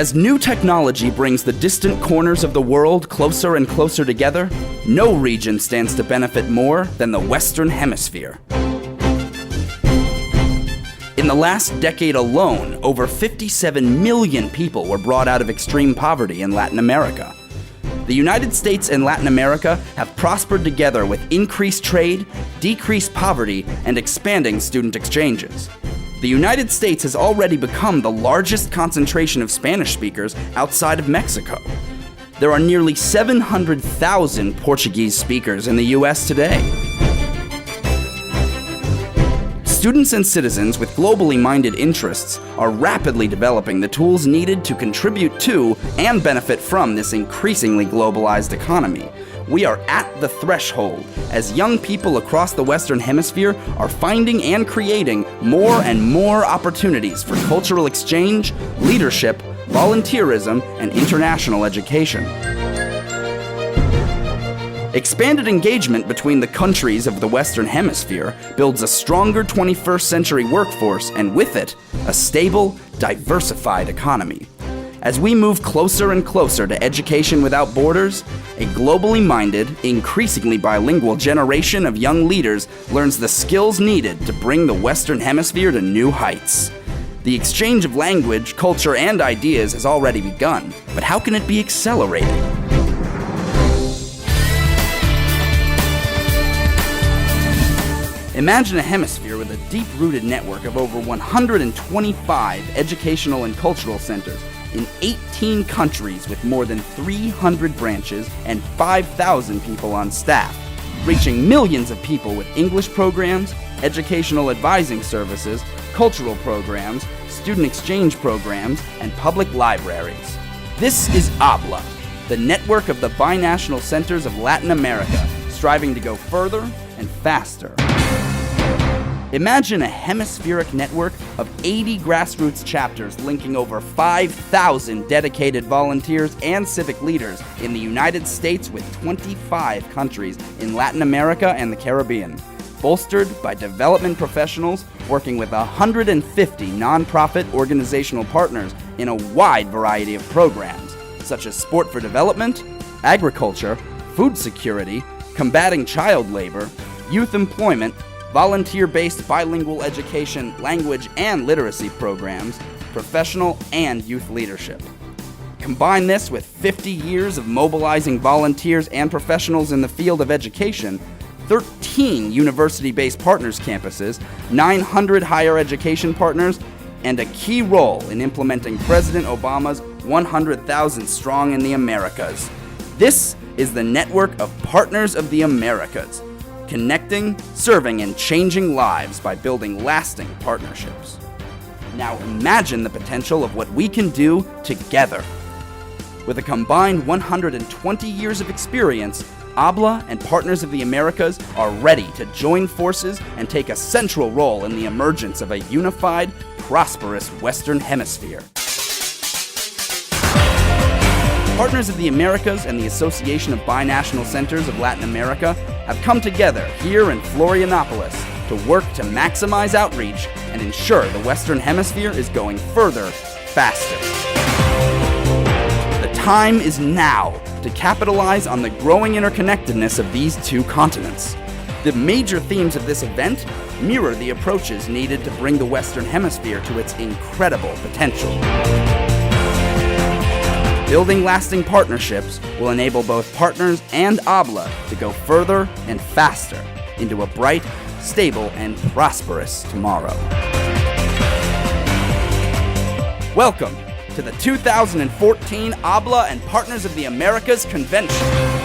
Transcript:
As new technology brings the distant corners of the world closer and closer together, no region stands to benefit more than the Western Hemisphere. In the last decade alone, over 57 million people were brought out of extreme poverty in Latin America. The United States and Latin America have prospered together with increased trade, decreased poverty, and expanding student exchanges. The United States has already become the largest concentration of Spanish speakers outside of Mexico. There are nearly 700,000 Portuguese speakers in the U.S. today. Students and citizens with globally minded interests are rapidly developing the tools needed to contribute to and benefit from this increasingly globalized economy. We are at the threshold as young people across the Western Hemisphere are finding and creating more and more opportunities for cultural exchange, leadership, volunteerism, and international education. Expanded engagement between the countries of the Western Hemisphere builds a stronger 21st century workforce and with it, a stable, diversified economy. As we move closer and closer to education without borders, a globally minded, increasingly bilingual generation of young leaders learns the skills needed to bring the Western Hemisphere to new heights. The exchange of language, culture, and ideas has already begun, but how can it be accelerated? Imagine a hemisphere with a deep-rooted network of over 125 educational and cultural centers in 18 countries with more than 300 branches and 5,000 people on staff, reaching millions of people with English programs, educational advising services, cultural programs, student exchange programs, and public libraries. This is ABLA, the network of the binational centers of Latin America, striving to go further and faster. Imagine a hemispheric network of 80 grassroots chapters linking over 5,000 dedicated volunteers and civic leaders in the United States with 25 countries in Latin America and the Caribbean, bolstered by development professionals working with 150 nonprofit organizational partners in a wide variety of programs, such as sport for development, agriculture, food security, combating child labor, youth employment, volunteer-based bilingual education, language and literacy programs, professional and youth leadership. Combine this with 50 years of mobilizing volunteers and professionals in the field of education, 13 university-based partners campuses, 900 higher education partners, and a key role in implementing President Obama's 100,000 Strong in the Americas. This is the network of Partners of the Americas, connecting, serving, and changing lives by building lasting partnerships. Now imagine the potential of what we can do together. With a combined 120 years of experience, ABLA and Partners of the Americas are ready to join forces and take a central role in the emergence of a unified, prosperous Western Hemisphere. Partners of the Americas and the Association of Binational Centers of Latin America have come together here in Florianopolis to work to maximize outreach and ensure the Western Hemisphere is going further, faster. The time is now to capitalize on the growing interconnectedness of these two continents. The major themes of this event mirror the approaches needed to bring the Western Hemisphere to its incredible potential. Building lasting partnerships will enable both partners and ABLA to go further and faster into a bright, stable, and prosperous tomorrow. Welcome to the 2014 ABLA and Partners of the Americas Convention.